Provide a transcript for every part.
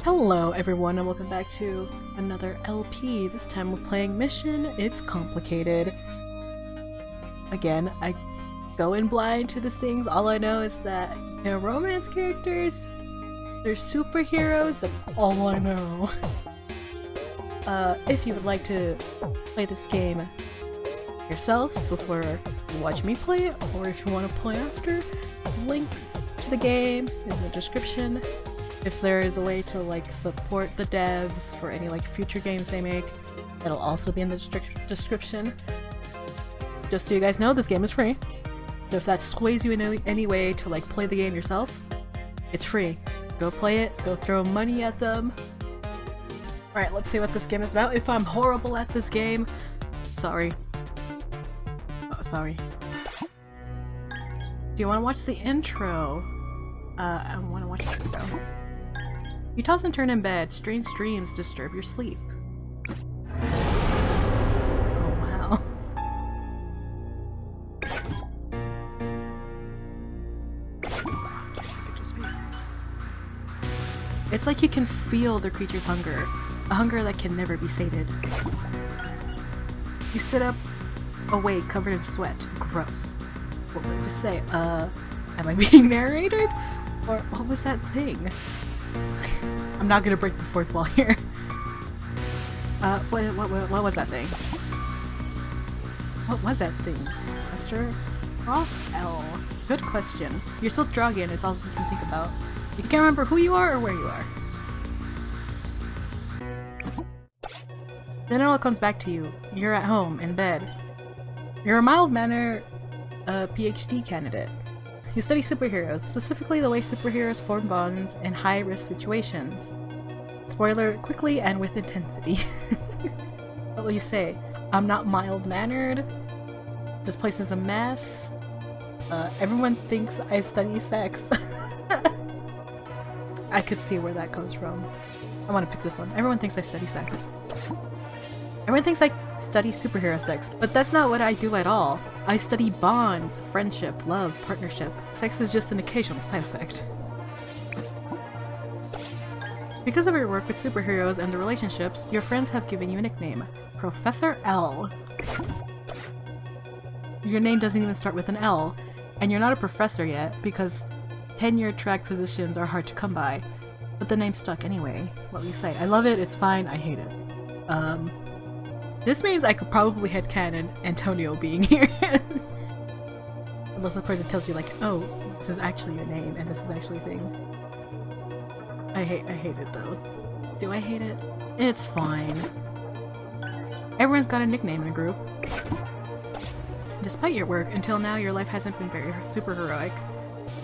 Hello everyone and welcome back to another LP. This time we're playing Mission It's Complicated. Again, I go in blind to these things. All I know is that they're romance characters, they're superheroes, that's all I know. If you would like to play this game yourself before you watch me play it, or if you want to play after, links to the game in the description. If there is a way to support the devs for any future games they make, it'll also be in the description. Just so you guys know, this game is free. So if that sways you in any way to play the game yourself, it's free. Go play it, go throw money at them. Alright, let's see what this game is about. If I'm horrible at this game, sorry. Oh, sorry. Do you want to watch the intro? I want to watch the intro. You toss and turn in bed. Strange dreams disturb your sleep. Oh wow. Guess I could just use. It's like you can feel the creature's hunger. A hunger that can never be sated. You sit up, awake, covered in sweat. Gross. What would you say? Am I being narrated? Or what was that thing? I'm not gonna break the fourth wall here. What was that thing? What was that thing? Master? Off L. Good question. You're still Dragon, it's all you can think about. You can't remember who you are or where you are. Then it all comes back to you. You're at home, in bed. You're a mild-mannered PhD candidate. You study superheroes, specifically the way superheroes form bonds in high-risk situations. Spoiler, quickly and with intensity. What will you say? I'm not mild-mannered. This place is a mess. Everyone thinks I study sex. I could see where that comes from. I want to pick this one. Everyone thinks I study sex. Everyone thinks I study superhero sex, but that's not what I do at all. I study bonds, friendship, love, partnership. Sex is just an occasional side effect. Because of your work with superheroes and the relationships, your friends have given you a nickname, Professor L. Your name doesn't even start with an L, and you're not a professor yet because tenure-track positions are hard to come by. But the name stuck anyway. What will you say? I love it, it's fine, I hate it. This means I could probably headcanon Antonio being here. Unless of course it tells you oh, this is actually your name and this is actually a thing. I hate it though. Do I hate it? It's fine. Everyone's got a nickname in a group. Despite your work, until now your life hasn't been very super heroic.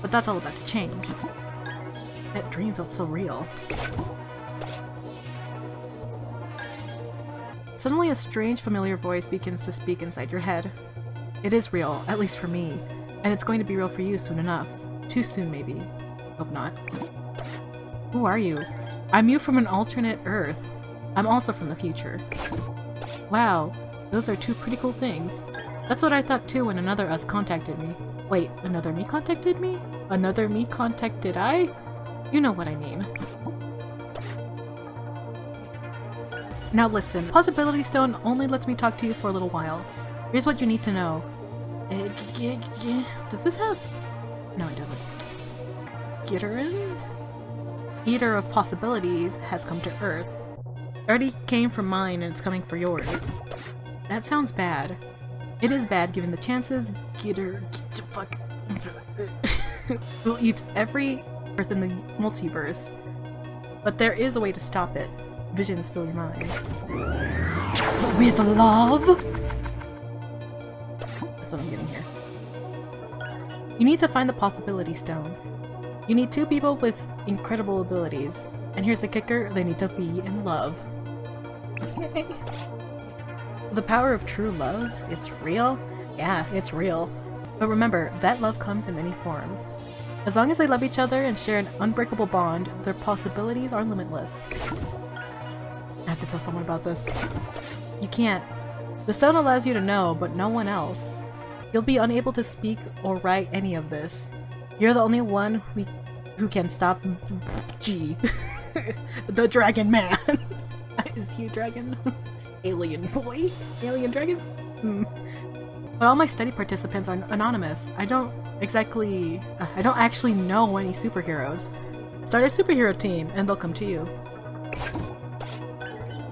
But that's all about to change. That dream felt so real. Suddenly a strange familiar voice begins to speak inside your head. It is real, at least for me, and it's going to be real for you soon enough. Too soon maybe. Hope not. Who are you? I'm you from an alternate Earth. I'm also from the future. Wow, those are two pretty cool things. That's what I thought too when another us contacted me. Wait, another me contacted me? Another me contacted I? You know what I mean. Now listen, Possibility Stone only lets me talk to you for a little while. Here's what you need to know. Does this have... No, it doesn't. Gitterin? Eater of Possibilities has come to Earth. It already came from mine and it's coming for yours. That sounds bad. It is bad given the chances fuck will eat every Earth in the multiverse. But there is a way to stop it. Visions fill your mind. With love? That's what I'm getting here. You need to find the Possibility Stone. You need two people with incredible abilities. And here's the kicker, they need to be in love. Okay. The power of true love? It's real? Yeah, it's real. But remember, that love comes in many forms. As long as they love each other and share an unbreakable bond, their possibilities are limitless. I have to tell someone about this. You can't. The stone allows you to know, but no one else. You'll be unable to speak or write any of this. You're the only one who can stop G. The Dragon Man. Is he a dragon? Alien boy? Alien dragon? But all my study participants are anonymous. I don't actually know any superheroes. Start a superhero team and they'll come to you.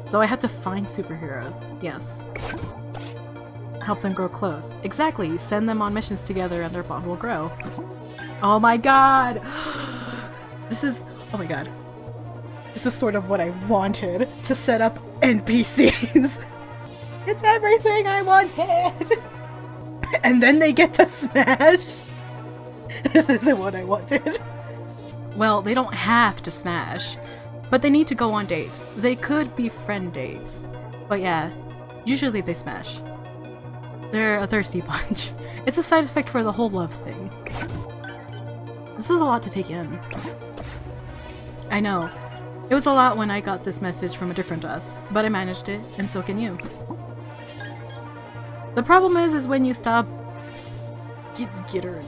So I had to find superheroes. Yes. Help them grow close. Exactly. Send them on missions together and their bond will grow. Oh my god! Oh my god. This is sort of what I wanted, to set up NPCs. It's everything I wanted! And then they get to smash? This isn't what I wanted. Well, they don't have to smash, but they need to go on dates. They could be friend dates. But yeah, usually they smash. They're a thirsty bunch. It's a side effect for the whole love thing. This is a lot to take in. I know. It was a lot when I got this message from a different us, but I managed it, and so can you. The problem is when you stop... Get her.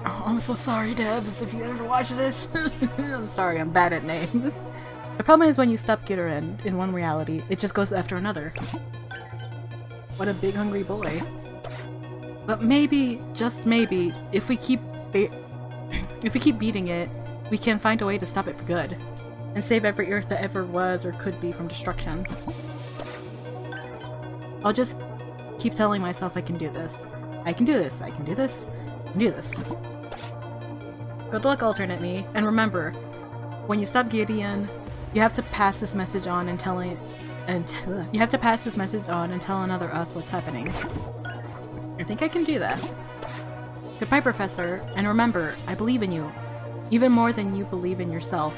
Oh, I'm so sorry, Debs, if you ever watch this. I'm sorry, I'm bad at names. The problem is when you stop Gitteren in one reality, it just goes after another. What a big hungry boy. But maybe, just maybe, if we keep beating it, we can find a way to stop it for good. And save every Earth that ever was or could be from destruction. I'll just keep telling myself I can do this. I can do this, I can do this, I can do this. Good luck, alternate me, and remember, when you stop Gideon, you have to pass this message on and tell another us what's happening. I think I can do that. Goodbye, Professor, and remember, I believe in you, even more than you believe in yourself.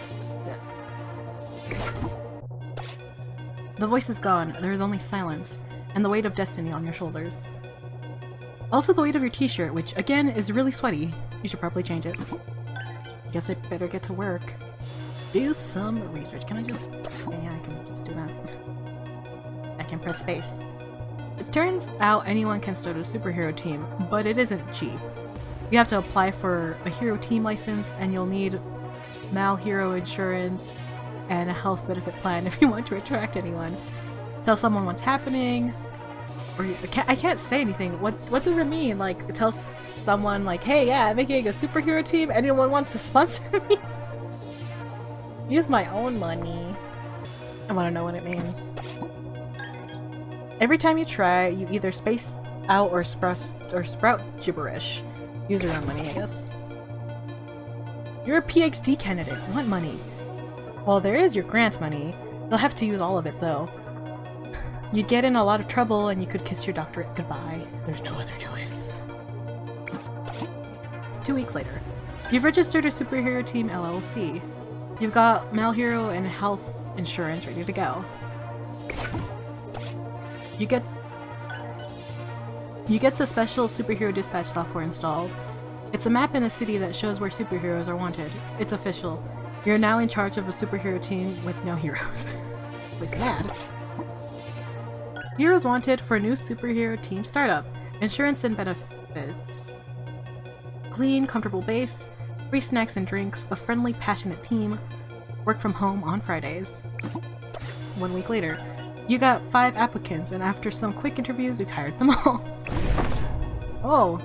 The voice is gone, there is only silence, and the weight of destiny on your shoulders. Also the weight of your t-shirt, which again is really sweaty. You should probably change it. I guess I better get to work. Do some research. Can I just... yeah, I can just do that. I can press space. It turns out anyone can start a superhero team, but it isn't cheap. You have to apply for a hero team license, and you'll need mal-hero insurance and a health benefit plan if you want to attract anyone. Tell someone what's happening, or I can't say anything. What does it mean? Like, tell someone like, hey, yeah, I'm making a superhero team. Anyone wants to sponsor me? Use my own money. I want to know what it means. Every time you try, you either space out or sprout gibberish. Use your own money, I guess. You're a PhD candidate. What money? Well, there is your grant money. They'll have to use all of it, though. You'd get in a lot of trouble and you could kiss your doctorate goodbye. There's no other choice. 2 weeks later. You've registered a superhero team LLC. You've got mal-hero and health insurance ready to go. You get the special superhero dispatch software installed. It's a map in a city that shows where superheroes are wanted. It's official. You're now in charge of a superhero team with no heroes. At least mad. Heroes wanted for new superhero team startup. Insurance and benefits. Clean, comfortable base. Free snacks and drinks. A friendly, passionate team. Work from home on Fridays. 1 week later. You got 5 applicants, and after some quick interviews, you hired them all. Oh!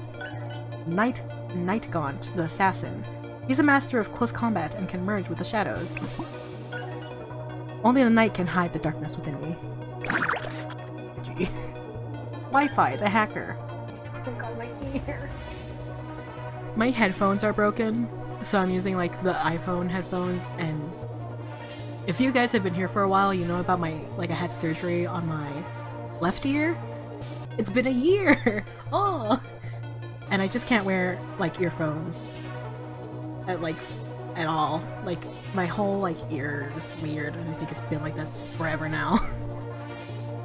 Nightgaunt, the assassin. He's a master of close combat and can merge with the shadows. Only the night can hide the darkness within me. Gee. Wi-Fi, the hacker. Oh god, my ear. My headphones are broken, so I'm using like the iPhone headphones, and if you guys have been here for a while, you know about I had surgery on my left ear. It's been a year! Oh! And I just can't wear, earphones. At all. My whole, ear is weird, and I think it's been like that forever now.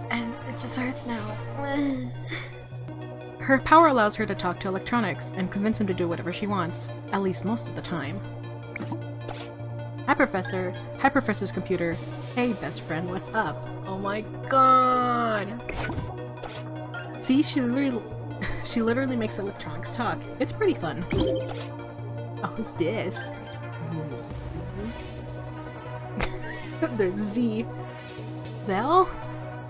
And it just hurts now. Her power allows her to talk to electronics and convince them to do whatever she wants, at least most of the time. Hi, Professor. Hi, Professor's computer. Hey, best friend, what's up? Oh my god! See, she literally makes electronics talk. It's pretty fun. Oh, who's this? There's Z. Zell?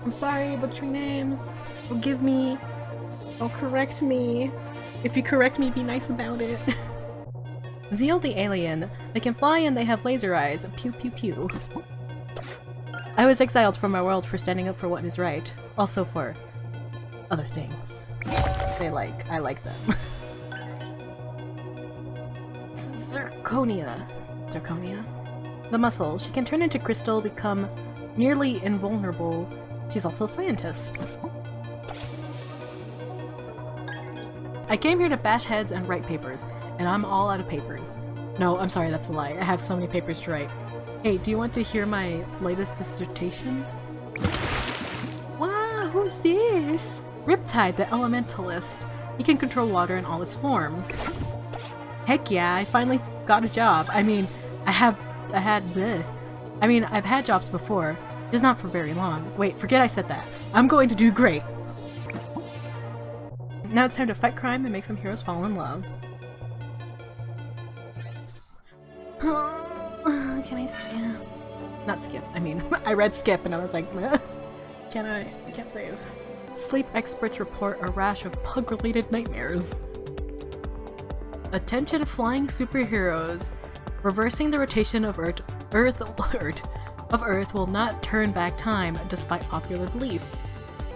I'm sorry, butchering names. Forgive me. Don't correct me. If you correct me, be nice about it. Zeal the alien. They can fly and they have laser eyes. Pew pew pew. I was exiled from my world for standing up for what is right. Also for other things. I like them. Zirconia. Zirconia? The muscle. She can turn into crystal, become nearly invulnerable. She's also a scientist. I came here to bash heads and write papers, and I'm all out of papers. No, I'm sorry, that's a lie. I have so many papers to write. Hey, do you want to hear my latest dissertation? Wow, who's this? Riptide, the elementalist. He can control water in all its forms. Heck yeah, I finally got a job. I mean, I've had jobs before, just not for very long. Wait, forget I said that. I'm going to do great. Now it's time to fight crime and make some heroes fall in love. Can I skip? Not skip, I mean, I read skip and I was like, can I can't save. Sleep experts report a rash of pug-related nightmares. Attention flying superheroes. Reversing the rotation of Earth will not turn back time, despite popular belief.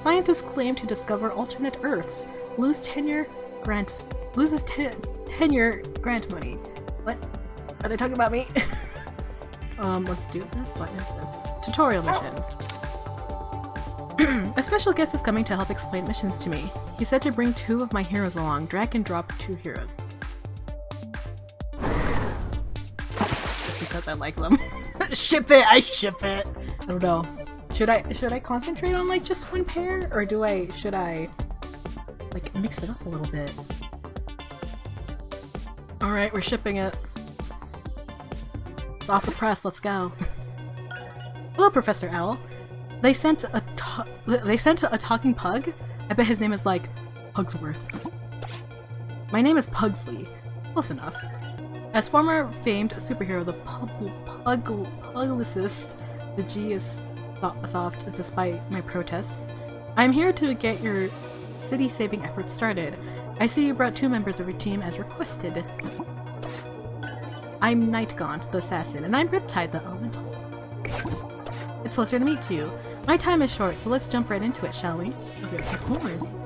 Scientists claim to discover alternate Earths. Loses tenure grant money. What? Are they talking about me? Let's do this. What is this? Tutorial mission. A special guest is coming to help explain missions to me. He said to bring 2 of my heroes along. Drag and drop 2 heroes. Just because I like them. Ship it! I ship it! I don't know. Should I concentrate on like just one pair? Or should I like mix it up a little bit? Alright, we're shipping it. It's off the press, let's go. Hello, Professor Owl. They sent a talking pug? I bet his name is like Pugsworth. My name is Pugsley. Close enough. As former famed superhero, the Puglicist, the G is soft despite my protests. I'm here to get your city-saving efforts started. I see you brought 2 members of your team as requested. I'm Nightgaunt, the assassin, and I'm Riptide, the elemental. It's a pleasure to meet you. My time is short, so let's jump right into it, shall we? Okay, of course.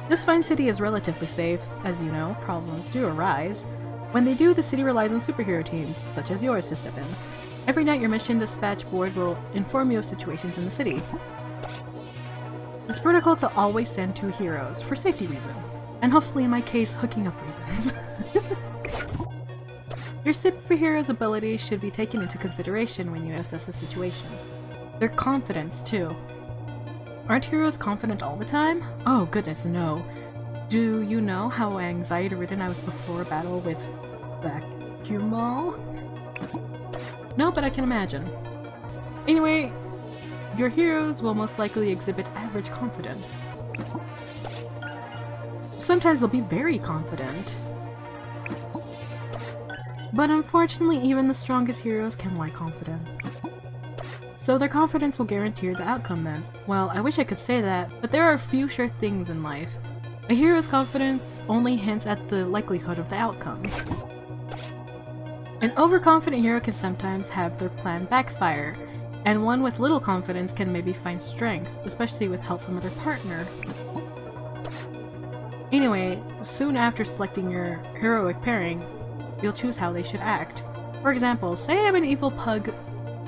This fine city is relatively safe. As you know, problems do arise. When they do, the city relies on superhero teams, such as yours, to step in. Every night your mission dispatch board will inform you of situations in the city. It's protocol to always send 2 heroes, for safety reasons, and hopefully in my case, hooking up reasons. Your superhero's abilities should be taken into consideration when you assess a situation. Their confidence, too. Aren't heroes confident all the time? Oh goodness, no. Do you know how anxiety-ridden I was before a battle with Vacuum Ball? No, but I can imagine. Anyway, your heroes will most likely exhibit average confidence. Sometimes they'll be very confident. But unfortunately, even the strongest heroes can lack confidence. So their confidence will guarantee the outcome then. Well, I wish I could say that, but there are a few sure things in life. A hero's confidence only hints at the likelihood of the outcomes. An overconfident hero can sometimes have their plan backfire, and one with little confidence can maybe find strength, especially with help from another partner. Anyway, soon after selecting your heroic pairing, you'll choose how they should act. For example, say I'm an evil pug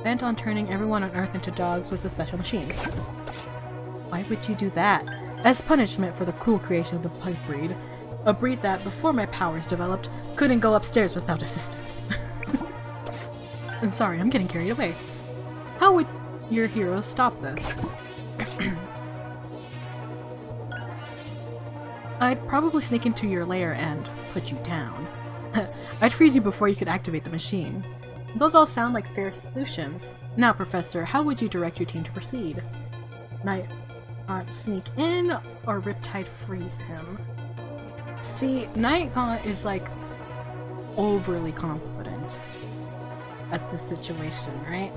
bent on turning everyone on Earth into dogs with the special machines. Why would you do that? As punishment for the cruel creation of the pug breed. A breed that, before my powers developed, couldn't go upstairs without assistance. Sorry, I'm getting carried away. How would your heroes stop this? I'd probably sneak into your lair and put you down. I'd freeze you before you could activate the machine. Those all sound like fair solutions. Now, Professor, how would you direct your team to proceed? Nightgaunt sneak in, or Riptide freeze him? See, Nightgaunt is like overly confident. at this situation, right?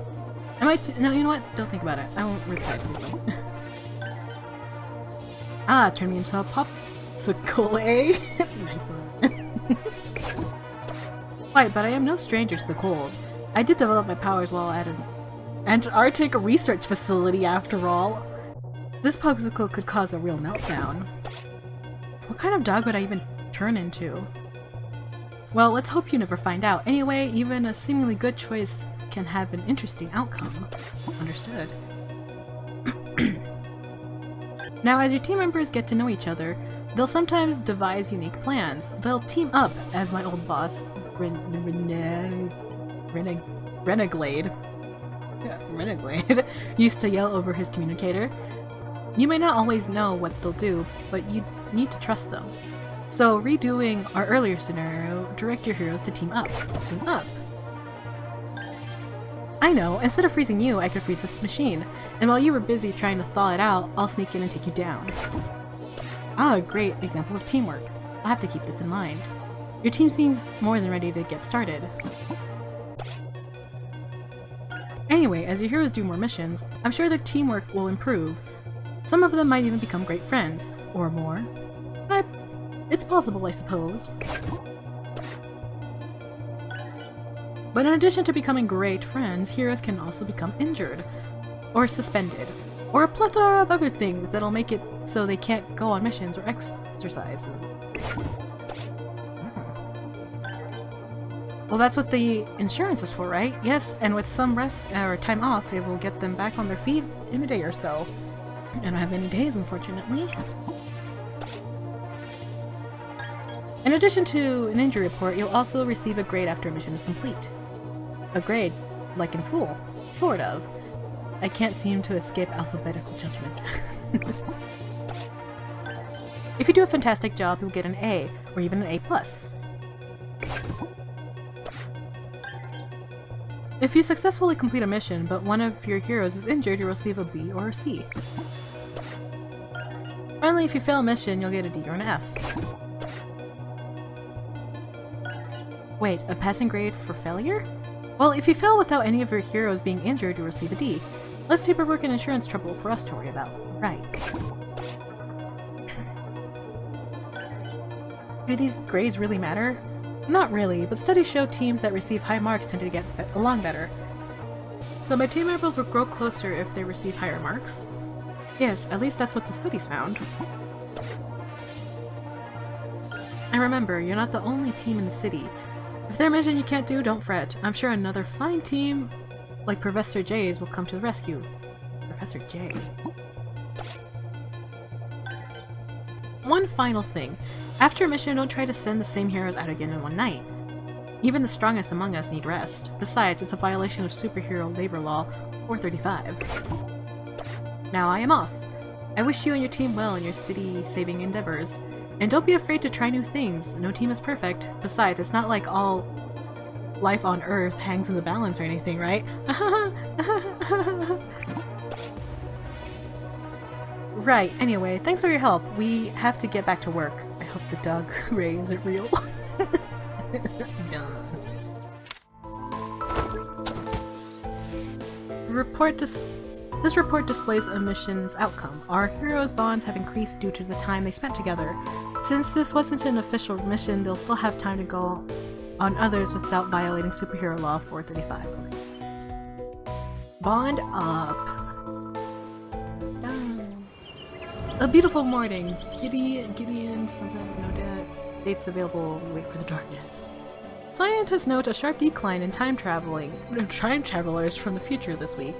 No, you know what? Don't think about it. I won't reply to this one. Ah, turn me into a popsicle, eh? Nice one. Right, but I am no stranger to the cold. I did develop my powers while at an Antarctic research facility, after all. This popsicle could cause a real meltdown. What kind of dog would I even turn into? Well, let's hope you never find out. Anyway, even a seemingly good choice can have an interesting outcome. Understood. Now, as your team members get to know each other, they'll sometimes devise unique plans. They'll team up, as my old boss, Renegade used to yell over his communicator. You may not always know what they'll do, but you need to trust them. So, redoing our earlier scenario, direct your heroes to team up. Team up. I know, instead of freezing you, I could freeze this machine. And while you were busy trying to thaw it out, I'll sneak in and take you down. Ah, a great example of teamwork. I'll have to keep this in mind. Your team seems more than ready to get started. Anyway, as your heroes do more missions, I'm sure their teamwork will improve. Some of them might even become great friends, or more. It's possible, I suppose. But in addition to becoming great friends, heroes can also become injured, or suspended, or a plethora of other things that'll make it so they can't go on missions or exercises. Well, that's what the insurance is for, right? Yes, and with some rest or time off, it will get them back on their feet in a day or so. I don't have many days, unfortunately. In addition to an injury report, you'll also receive a grade after a mission is complete. A grade, like in school. Sort of. I can't seem to escape alphabetical judgment. If you do a fantastic job, you'll get an A, or even an A+. If you successfully complete a mission, but one of your heroes is injured, you'll receive a B or a C. Finally, if you fail a mission, you'll get a D or an F. Wait, a passing grade for failure? Well, if you fail without any of your heroes being injured, you'll receive a D. Less paperwork and insurance trouble for us to worry about. Right. Do these grades really matter? Not really, but studies show teams that receive high marks tend to get along better. So my team members will grow closer if they receive higher marks? Yes, at least that's what the studies found. And remember, you're not the only team in the city. If there's a mission you can't do, don't fret. I'm sure another fine team, like Professor J's, will come to the rescue. Professor J. One final thing. After a mission, don't try to send the same heroes out again in one night. Even the strongest among us need rest. Besides, it's a violation of Superhero Labor Law 435. Now I am off. I wish you and your team well in your city-saving endeavors. And don't be afraid to try new things. No team is perfect. Besides, it's not like all life on Earth hangs in the balance or anything, right? Right, anyway, thanks for your help. We have to get back to work. I hope the dog ray isn't real. This report displays a mission's outcome. Our heroes' bonds have increased due to the time they spent together. Since this wasn't an official mission, they'll still have time to go on others without violating Superhero Law 435. Bond up. Down. A beautiful morning. Gideon, something, no dates. Dates available, wait for the darkness. Scientists note a sharp decline in time travelers from the future this week.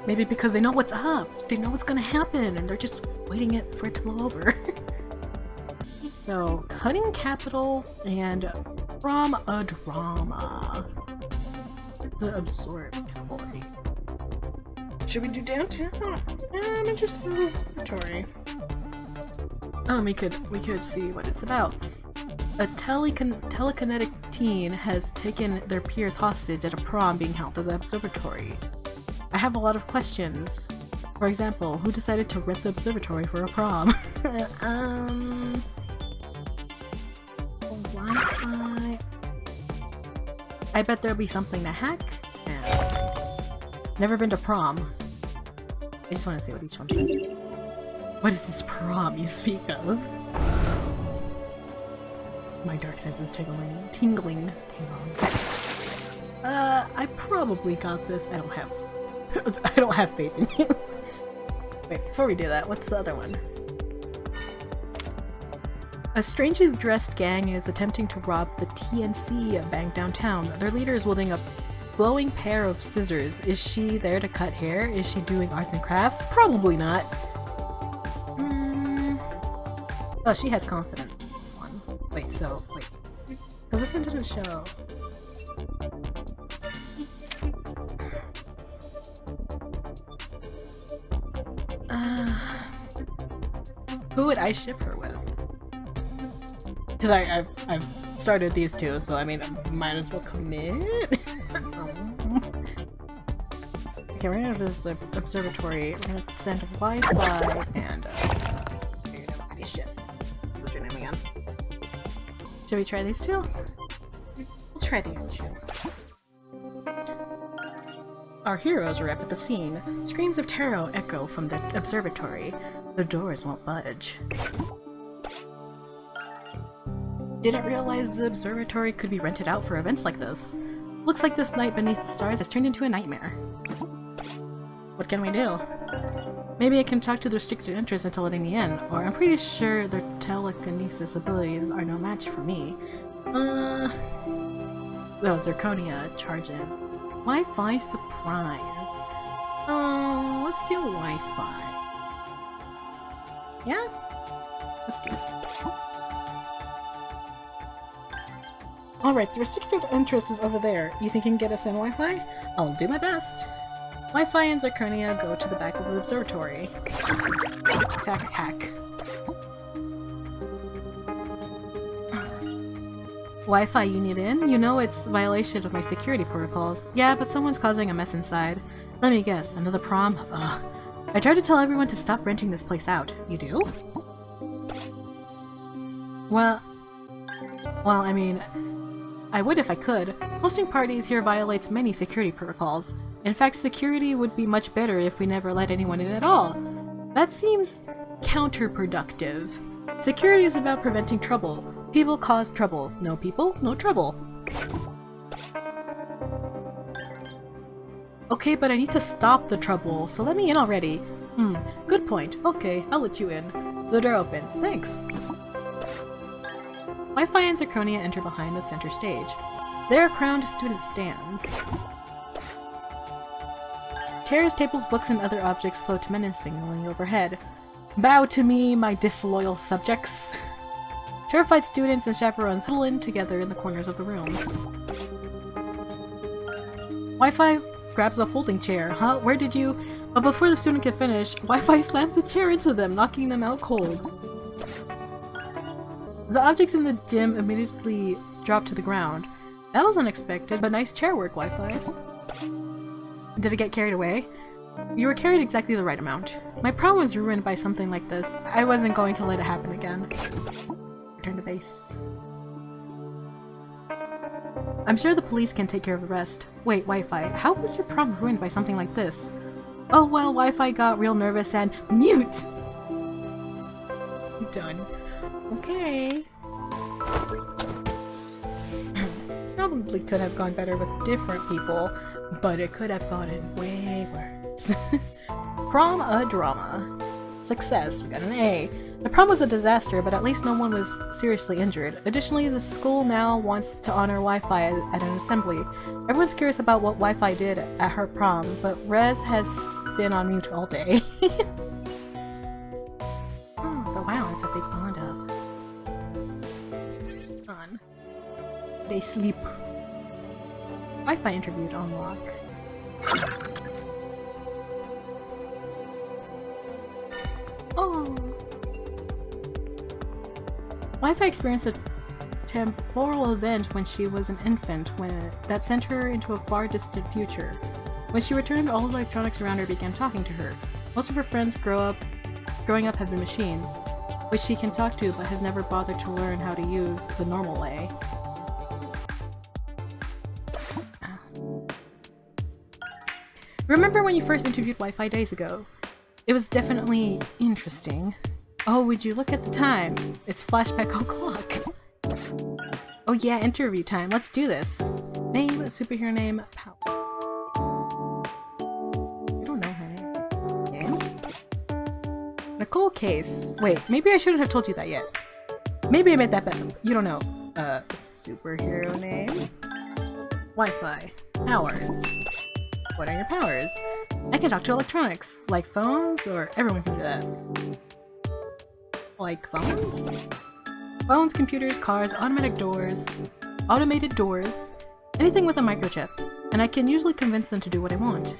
Maybe because they know what's up, they know what's gonna happen, and they're just waiting for it to blow over. So, cutting capital and from a drama. The Observatory. Should we do downtown? I'm interested in the Observatory. We could see what it's about. A telekinetic teen has taken their peers hostage at a prom being held at the observatory. I have a lot of questions. For example, who decided to rent the observatory for a prom? Wi-Fi. I bet there'll be something to hack. And never been to prom. I just want to see what each one says. What is this prom you speak of? My dark sense is tingling. Tingling. I probably got this. I don't have faith in you. Wait, before we do that, what's the other one? A strangely dressed gang is attempting to rob the TNC bank downtown. Their leader is wielding a glowing pair of scissors. Is she there to cut hair? Is she doing arts and crafts? Probably not. Oh, she has confidence in this one. Wait, wait. Because this one doesn't show. Who would I ship her with? Because I've started these two, so I mean, I might as well commit. Okay, we're gonna go to this observatory. We're gonna send Wi-Fi and shit. What's your name again? Should we try these two? We'll try these two. Our heroes arrive at the scene. Screams of terror echo from the observatory. The doors won't budge. Didn't realize the observatory could be rented out for events like this. Looks like this night beneath the stars has turned into a nightmare. What can we do? Maybe I can talk to the restricted interest into letting me in, or I'm pretty sure their telekinesis abilities are no match for me. Oh, Zirconia, charge in. Wi-Fi surprise. Oh, let's do Wi-Fi. Yeah? Let's do it. Alright, the restricted interest is over there. You think you can get us in Wi-Fi? I'll do my best. Wi-Fi and Zirconia go to the back of the observatory. Attack hack. Wi-Fi, you need in? You know it's a violation of my security protocols. Yeah, but someone's causing a mess inside. Let me guess, another prom? Ugh. I tried to tell everyone to stop renting this place out. You do? Well, I mean, I would if I could. Hosting parties here violates many security protocols. In fact, security would be much better if we never let anyone in at all. That seems counterproductive. Security is about preventing trouble. People cause trouble. No people, no trouble. Okay, but I need to stop the trouble, so let me in already. Good point. Okay, I'll let you in. The door opens. Thanks. Wi-Fi and Zirconia enter behind the center stage. There are crowned student stands. Chairs, tables, books, and other objects float menacingly overhead. Bow to me, my disloyal subjects. Terrified students and chaperones huddle in together in the corners of the room. Wi-Fi grabs a folding chair. Huh? Where did you— But before the student can finish, Wi-Fi slams the chair into them, knocking them out cold. The objects in the gym immediately drop to the ground. That was unexpected, but nice chair work, Wi-Fi. Did it get carried away? You were carried exactly the right amount. My prom was ruined by something like this. I wasn't going to let it happen again. Return to base. I'm sure the police can take care of the rest. Wait, Wi-Fi, how was your prom ruined by something like this? Oh well, Wi-Fi got real nervous and— MUTE! Done. Okay. Probably could have gone better with different people, but it could have gone way worse. Prom a drama. Success, we got an A. The prom was a disaster, but at least no one was seriously injured. Additionally, the school now wants to honor Wi-Fi at an assembly. Everyone's curious about what Wi-Fi did at her prom, but Rez has been on mute all day. Oh, but wow, it's a big pond up. On. They sleep. Wi-Fi interviewed on lock. Oh. Wi-Fi experienced a temporal event when she was an infant that sent her into a far distant future. When she returned, all the electronics around her began talking to her. Most of her friends growing up have been machines, which she can talk to but has never bothered to learn how to use the normal way. Remember when you first interviewed Wi-Fi days ago? It was definitely interesting. Oh, would you look at the time? It's flashback o'clock. Oh yeah, interview time. Let's do this. Name, superhero name, power. I don't know her name. Name? Nicole Case. Wait, maybe I shouldn't have told you that yet. Maybe I made that better. You don't know. Superhero name? Wi-Fi. Powers. What are your powers? I can talk to electronics. Like phones, or everyone can do that. Like phones? Phones, computers, cars, automated doors, anything with a microchip. And I can usually convince them to do what I want.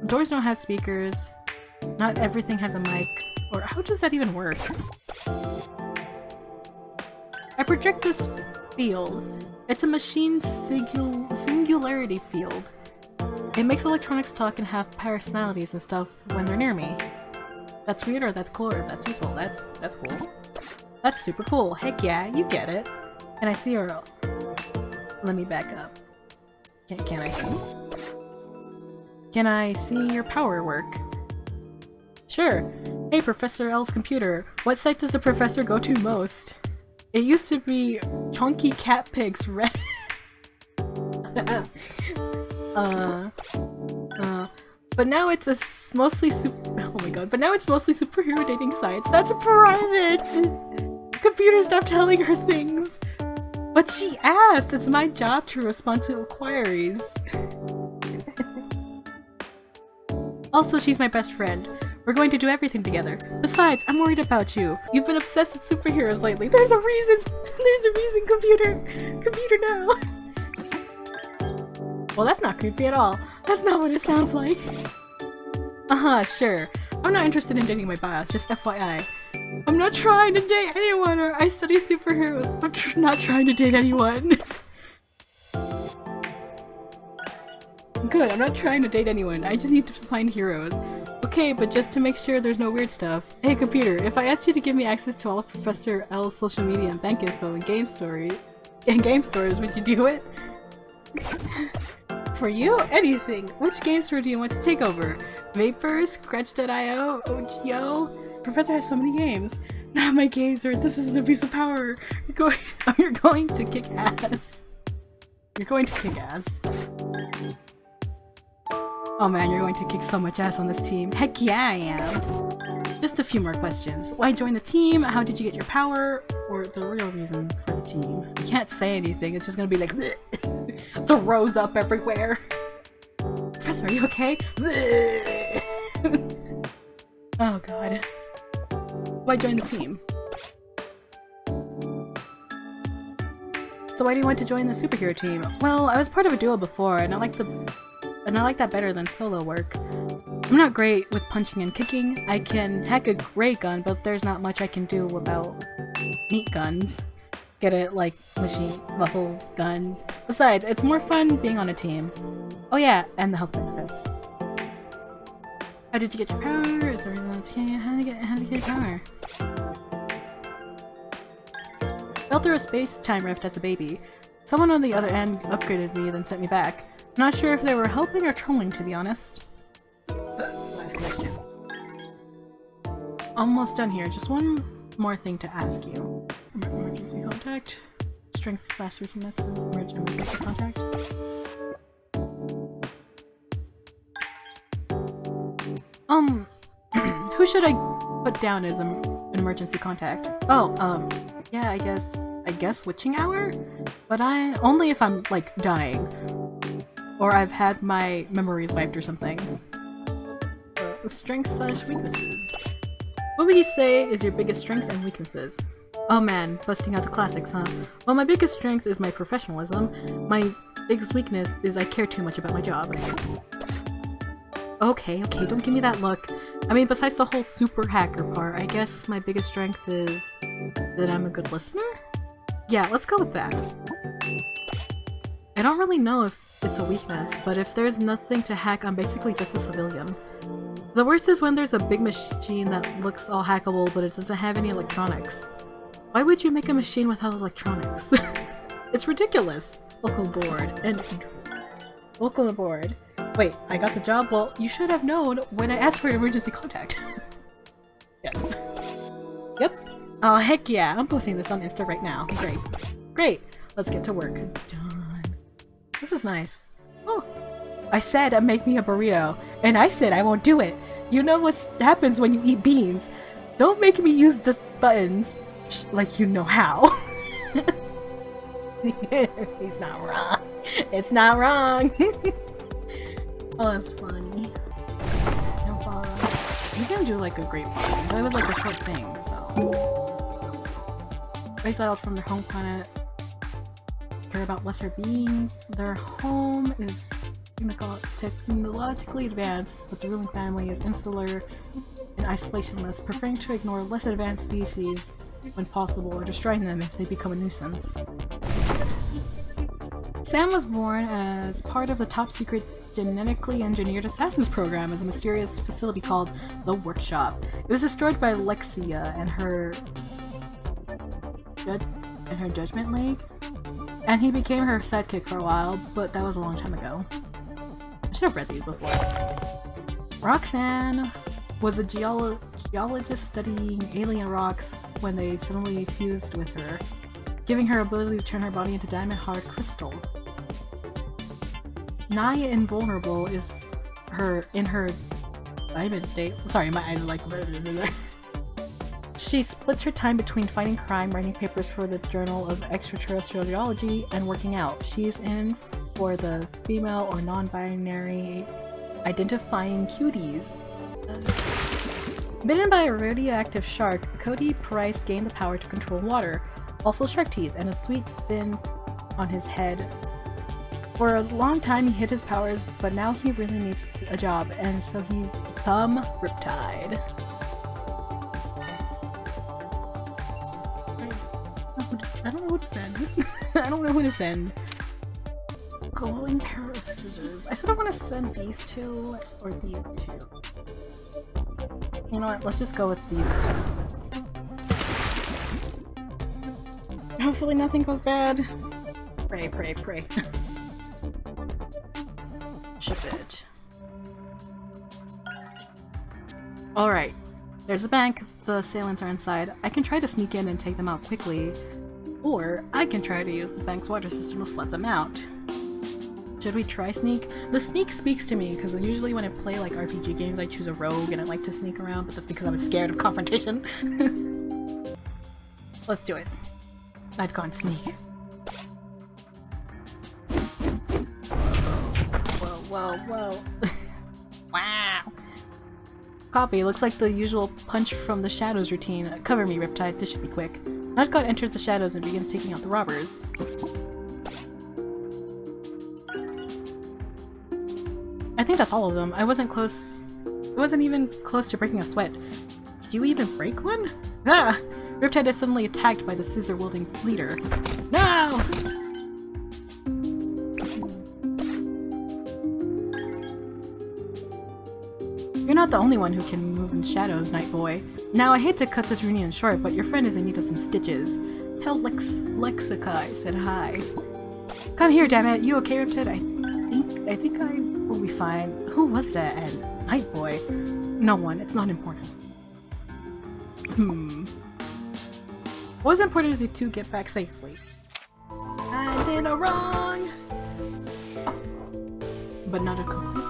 Doors don't have speakers. Not everything has a mic. Or how does that even work? I project this field. It's a machine singularity field. It makes electronics talk and have personalities and stuff when they're near me. That's weird or that's cool or that's useful. That's cool. That's super cool. Heck yeah, you get it. Can I see her? Let me back up. Can I see? Can I see your power work? Sure. Hey, Professor L's computer. What site does the professor go to most? It used to be Chunky Cat Pig's Reddit. But now it's mostly superhero dating sites. That's private! Computer, stop telling her things! But she asked! It's my job to respond to inquiries. Also, she's my best friend. We're going to do everything together. Besides, I'm worried about you. You've been obsessed with superheroes lately. There's a reason! There's a reason, computer! Computer, no! Well, that's not creepy at all. That's not what it sounds like. Sure. I'm not interested in dating my bios, just FYI. I'm not trying to date anyone, or I study superheroes. I'm not trying to date anyone. Good, I'm not trying to date anyone. I just need to find heroes. Okay, but just to make sure there's no weird stuff. Hey computer, if I asked you to give me access to all of Professor L's social media and bank info and game stores, would you do it? For you? Anything! Which game store do you want to take over? Vapor, Scratch.io, OGO? Professor has so many games. Not my games, or this is an abuse of power. You're going to kick ass. You're going to kick ass. Oh man, you're going to kick so much ass on this team. Heck yeah, I am. Just a few more questions. Why join the team? How did you get your power? Or the real reason for the team? You can't say anything, it's just gonna be like throws up everywhere. Professor, are you okay? Oh god. Why join the team? So why do you want to join the superhero team? Well, I was part of a duo before, and I like that better than solo work. I'm not great with punching and kicking. I can hack a ray gun, but there's not much I can do about meat guns. Get it? Like machine muscles, guns. Besides, it's more fun being on a team. Oh yeah, and the health benefits. How did you get your power? Is there a reason how did you get power? Fell through a space-time rift as a baby. Someone on the other end upgraded me, then sent me back. I'm not sure if they were helping or trolling, to be honest. Last question. Almost done here. Just one more thing to ask you. Emergency contact. Strengths/weaknesses. Emergency contact. Who should I put down as an emergency contact? Oh, yeah, I guess witching hour? But only if I'm, like, dying. Or I've had my memories wiped or something. Strengths/weaknesses. What would you say is your biggest strength and weaknesses? Oh man, busting out the classics, huh? Well, my biggest strength is my professionalism. My biggest weakness is I care too much about my job. Okay, don't give me that look. I mean, besides the whole super hacker part, I guess my biggest strength is that I'm a good listener? Yeah, let's go with that. I don't really know if it's a weakness, but if there's nothing to hack, I'm basically just a civilian. The worst is when there's a big machine that looks all hackable, but it doesn't have any electronics. Why would you make a machine without electronics? It's ridiculous! Welcome aboard. Wait, I got the job? Well, you should have known when I asked for emergency contact. Yes. Yep. Oh, heck yeah. I'm posting this on Insta right now. Great. Great. Let's get to work. Done. This is nice. Oh. I said make me a burrito, and I said I won't do it. You know what happens when you eat beans. Don't make me use the buttons like you know how. He's not wrong. It's not wrong. Oh, that's funny. You can do like a great party. That was like a short thing, so. Exiled from their home planet. Care about lesser beings. Their home is technologically advanced, but the ruling family is insular and isolationist, preferring to ignore less advanced species when possible, or destroying them if they become a nuisance. Sam was born as part of the top-secret genetically engineered assassins program as a mysterious facility called the Workshop. It was destroyed by Lexia and her Judgment League, and he became her sidekick for a while, but that was a long time ago. I should have read these before. Roxanne was a geologist studying alien rocks when they suddenly fused with her, giving her ability to turn her body into diamond-hard crystal. Naya Invulnerable is in her diamond state. Sorry, my eyes are like... She splits her time between fighting crime, writing papers for the Journal of Extraterrestrial Geology, and working out. She's in for the female or non-binary identifying cuties. Bitten by a radioactive shark, Cody Price gained the power to control water, also shark teeth, and a sweet fin on his head. For a long time he hid his powers, but now he really needs a job, and so he's become Riptide. I don't know who to send. I don't know who to send. Glowing pair of scissors. I said I want to send these two or these two. You know what? Let's just go with these two. Hopefully nothing goes bad. Pray, pray, pray. Ship it. Alright. There's the bank. The assailants are inside. I can try to sneak in and take them out quickly. Or I can try to use the bank's water system to flood them out. Should we try sneak? The sneak speaks to me, because usually when I play like RPG games I choose a rogue and I like to sneak around, but that's because I'm scared of confrontation. Let's do it. I'd gone sneak. Whoa, whoa. Wow. Copy. Looks like the usual punch from the shadows routine. Cover me, Riptide. This should be quick. Nightgod enters the shadows and begins taking out the robbers. I think that's all of them. I wasn't even close to breaking a sweat. Did you even break one? Ah! Riptide is suddenly attacked by the scissor-wielding leader. No! You're not the only one who can move in shadows, Night Boy. Now, I hate to cut this reunion short, but your friend is in need of some stitches. Tell Lexica I said hi. Come here, damn it! You okay, Riptide? I think I will be fine. Who was that? And Night Boy? No one. It's not important. What was important is you two get back safely. I did a wrong! But not a complete wrong.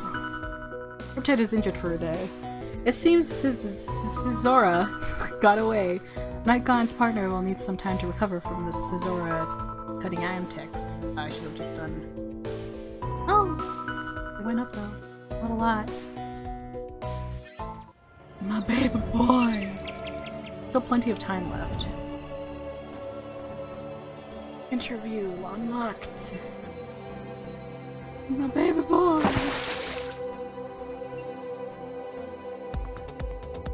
Riptide is injured for a day. It seems Scizora got away. Nightgon's partner will need some time to recover from the Scizora cutting antics. I should have just done... Oh! It went up though. Not a lot. My baby boy! Still plenty of time left. Interview unlocked. My baby boy!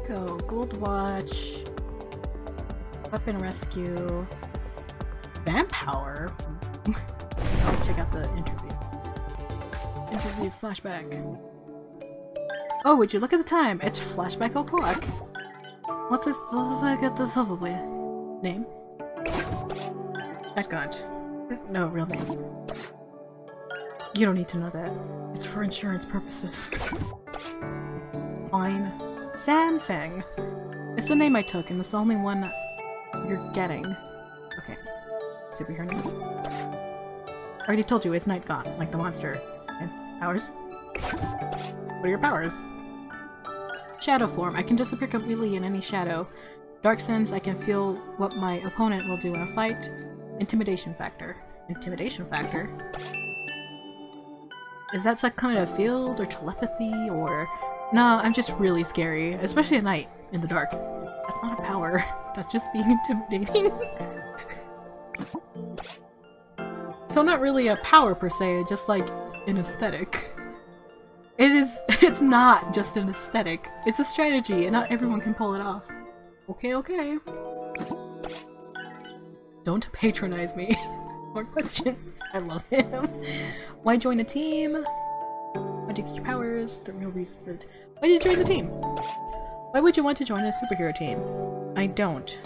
Go. Gold watch. Weapon rescue. Vamp power? Let's check out the interview. Interview flashback. Oh, would you look at the time? It's flashback o'clock. Let's get this over with. Name? Edgont. No, real name. You don't need to know that. It's for insurance purposes. Fine. Sanfeng. It's the name I took, and it's the only one you're getting. Okay. Superhero name. I already told you, it's Night God, like the monster. And powers? What are your powers? Shadow form. I can disappear completely in any shadow. Dark sense. I can feel what my opponent will do in a fight. Intimidation factor. Intimidation factor? Is that some kind of field or telepathy or... No, I'm just really scary, especially at night, in the dark. That's not a power. That's just being intimidating. So not really a power per se, just like an aesthetic. It's not just an aesthetic. It's a strategy, and not everyone can pull it off. Okay, okay. Don't patronize me. More questions. I love him. Why join a team? Why did you get your powers? The real reason for it. Why did you join the team? Why would you want to join a superhero team? I don't.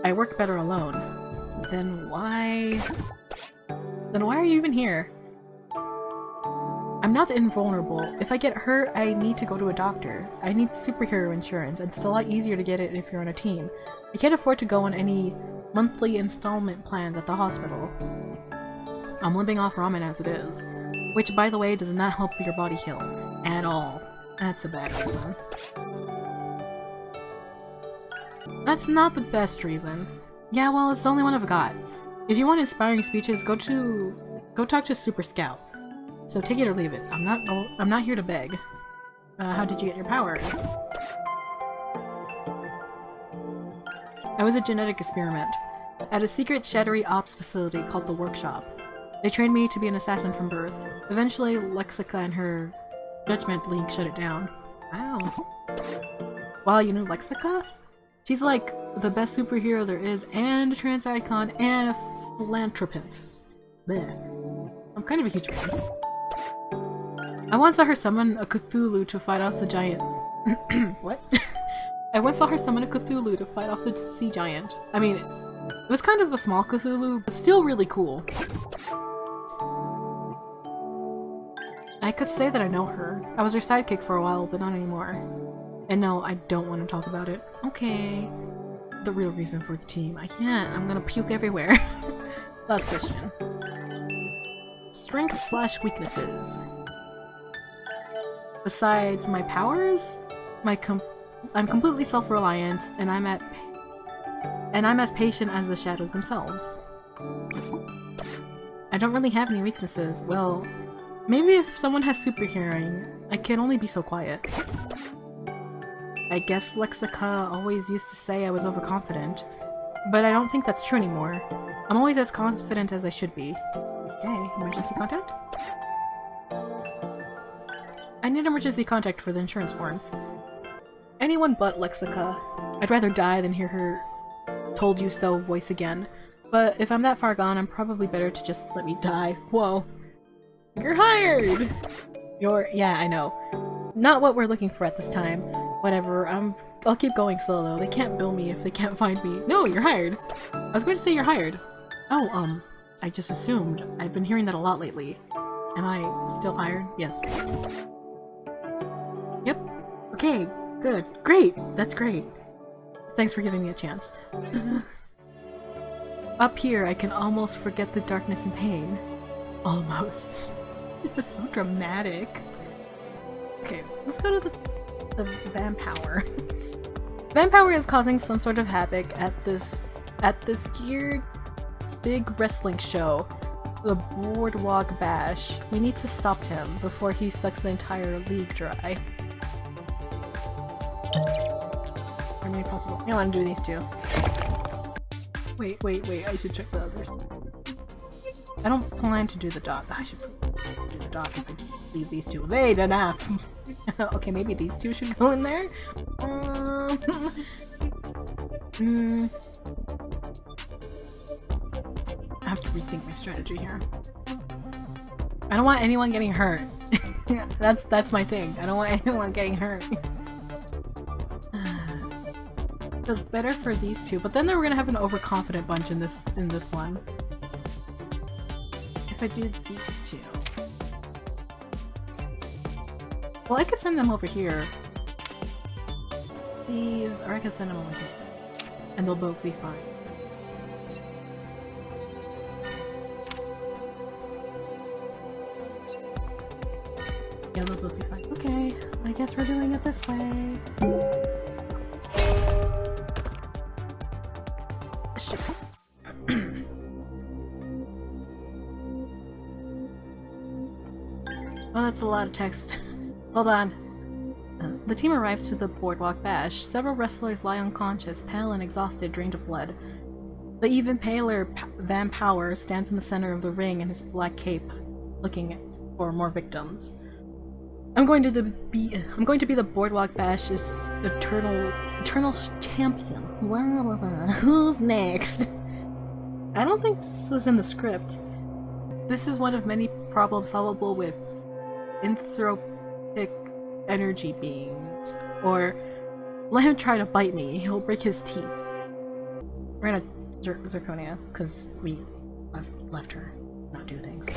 I work better alone. Then why... Then why are you even here? I'm not invulnerable. If I get hurt, I need to go to a doctor. I need superhero insurance, and it's a lot easier to get it if you're on a team. I can't afford to go on any monthly installment plans at the hospital. I'm living off ramen as it is. Which, by the way, does not help your body heal. At all. That's a bad reason. That's not the best reason. Yeah, well, it's the only one I've got. If you want inspiring speeches, go talk to Super Scout. So take it or leave it. I'm not here to beg. How did you get your powers? I was a genetic experiment at a secret shadowy ops facility called the Workshop. They trained me to be an assassin from birth. Eventually, Lexica and her Judgment League shut it down. Wow. Wow, you knew Lexica? She's like the best superhero there is, and a trans icon, and a philanthropist. Blech. I'm kind of a huge fan. I once saw her summon a Cthulhu to fight off the giant. What? I once saw her summon a Cthulhu to fight off the sea giant. I mean, it was kind of a small Cthulhu, but still really cool. I could say that I know her. I was her sidekick for a while, but not anymore. And no, I don't want to talk about it. Okay. The real reason for the team. I can't. I'm gonna puke everywhere. Last question. Strength / weaknesses. Besides my powers, I'm completely self-reliant, and I'm as patient as the shadows themselves. I don't really have any weaknesses. Well, maybe if someone has super hearing, I can only be so quiet. I guess Lexica always used to say I was overconfident, but I don't think that's true anymore. I'm always as confident as I should be. Okay, emergency contact? I need emergency contact for the insurance forms. Anyone but Lexica. I'd rather die than hear her told you so voice again. But if I'm that far gone, I'm probably better to just let me die. Whoa. You're hired! Yeah, I know. Not what we're looking for at this time. Whatever, I'll keep going solo. They can't bill me if they can't find me. No, you're hired! I was going to say you're hired. Oh, I just assumed. I've been hearing that a lot lately. Am I still hired? Yes. Yep. Okay, good. Great! That's great. Thanks for giving me a chance. Up here, I can almost forget the darkness and pain. Almost. It's so dramatic. Okay, let's go to the Vampower. Vampower is causing some sort of havoc at this year's big wrestling show, the Boardwalk Bash. We need to stop him before he sucks the entire league dry. I mean, possible. I want to do these two. Wait, I should check the others. I don't plan to do the dot. I should do the dot if I leave these two. Wait enough! Okay, maybe these two should go in there? I have to rethink my strategy here. I don't want anyone getting hurt. That's my thing. I don't want anyone getting hurt. So better for these two, but then we're gonna have an overconfident bunch in this one. If I do these two. Well, I could send them over here. Thieves, or I could send them over here. And they'll both be fine. Yeah, they'll both be fine. Okay, I guess we're doing it this way. Oh, that's a lot of text. Hold on. The team arrives to the boardwalk bash. Several wrestlers lie unconscious, pale and exhausted, drained of blood. The even paler Van Power stands in the center of the ring in his black cape, looking for more victims. I'm going to be the boardwalk bash's eternal champion. Who's next? I don't think this was in the script. This is one of many problems solvable with anthropic energy beings. Or let him try to bite me, he'll break his teeth. We're gonna Zirconia, because we left her not do things.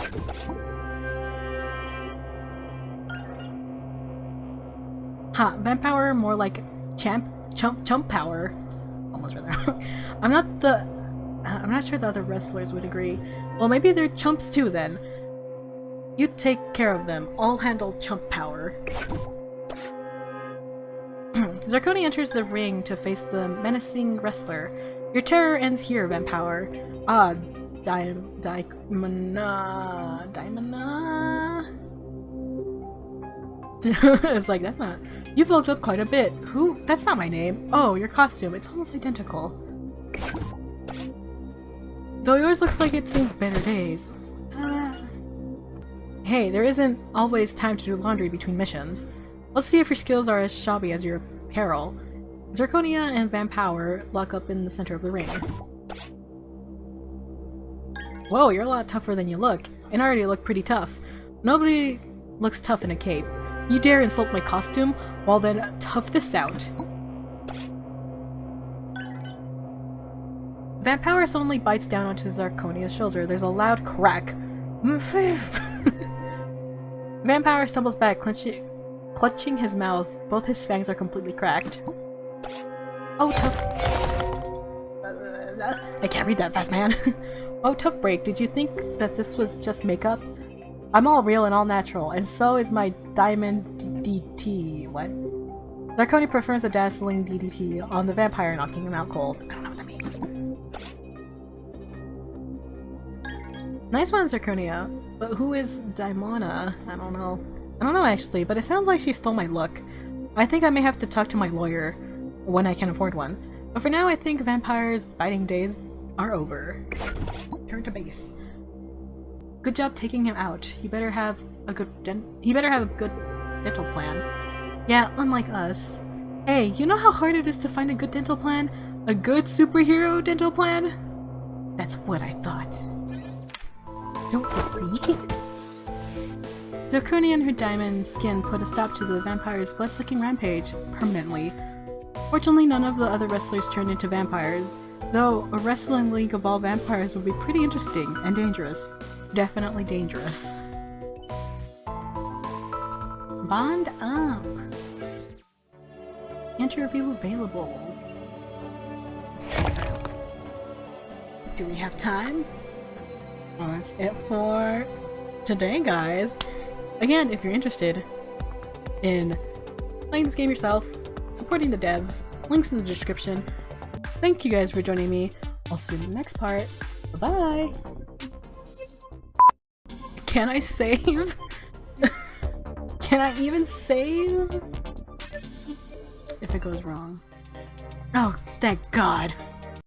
Ha, vamp power more like chump power. Almost read that. I'm not sure the other wrestlers would agree. Well, maybe they're chumps too then. You take care of them. I'll handle chump power. Zirconia enters the ring to face the menacing wrestler. Your terror ends here, Vamp Power. Ah, Daimana. It's like, that's not. You've bulked up quite a bit. Who? That's not my name. Oh, your costume. It's almost identical. Though yours looks like it's since better days. Hey, there isn't always time to do laundry between missions. Let's see if your skills are as shabby as your apparel. Zirconia and Vamp Power lock up in the center of the ring. Whoa, you're a lot tougher than you look, and already look pretty tough. Nobody looks tough in a cape. You dare insult my costume? Well then, tough this out. Vamp Power suddenly bites down onto Zirconia's shoulder. There's a loud crack. Vamp Power stumbles back, clutching his mouth. Both his fangs are completely cracked. Oh, tough. I can't read that fast, man. Oh, tough break. Did you think that this was just makeup? I'm all real and all natural, and so is my diamond DDT. What? Zirconia prefers a dazzling DDT on the vampire, knocking him out cold. I don't know what that means. Nice one, Zirconia. But who is Daimona? I don't know. I don't know actually, but it sounds like she stole my look. I think I may have to talk to my lawyer when I can afford one. But for now, I think vampires' biting days are over. Turn to base. Good job taking him out. He better have a good dental plan. Yeah, unlike us. Hey, you know how hard it is to find a good dental plan? A good superhero dental plan? That's what I thought. Don't see. Zirconia and her diamond skin put a stop to the vampire's blood-sucking rampage permanently. Fortunately, none of the other wrestlers turned into vampires, though a wrestling league of all vampires would be pretty interesting and dangerous. Definitely dangerous. Bond up! Interview available. Do we have time? Well, that's it for today, guys. Again, if you're interested in playing this game yourself, supporting the devs, links in the description. Thank you guys for joining me. I'll see you in the next part. Bye-bye! Can I save? Can I even save? If it goes wrong. Oh, thank God.